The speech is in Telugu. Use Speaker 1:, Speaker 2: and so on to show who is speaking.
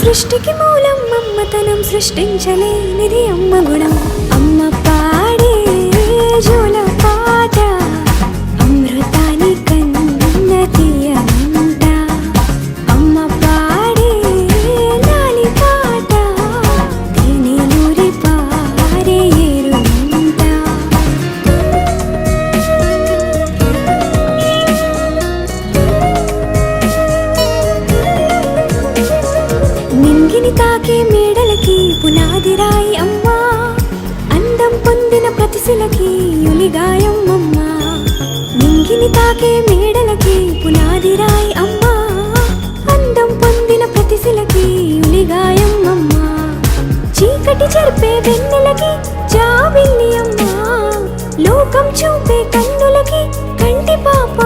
Speaker 1: సృష్టికి మూలం మమ్మతనం సృష్టించలేనిది అమ్మ గుణం. అమ్మ పాడే జోల పాట అమృతాని కన్న తీయనంట. అమ్మ పాడే లాలి పాట తేనెలూరి పారే ఏరుంట. నింగిని తాకే మేడలకి పునాది రాయి అమ్మా, అందం పొందిన ప్రతిశిలకి యులిగాయం అమ్మా. నింగిని తాకే మేడలకి పునాది రాయి అమ్మా, అందం పొందిన ప్రతిశిలకి యులిగాయం అమ్మా. చీకటి చెరిపే వెన్నెలకి జాబిల్లి అమ్మా, లోకం చూపే కన్నులకి కంటి పాప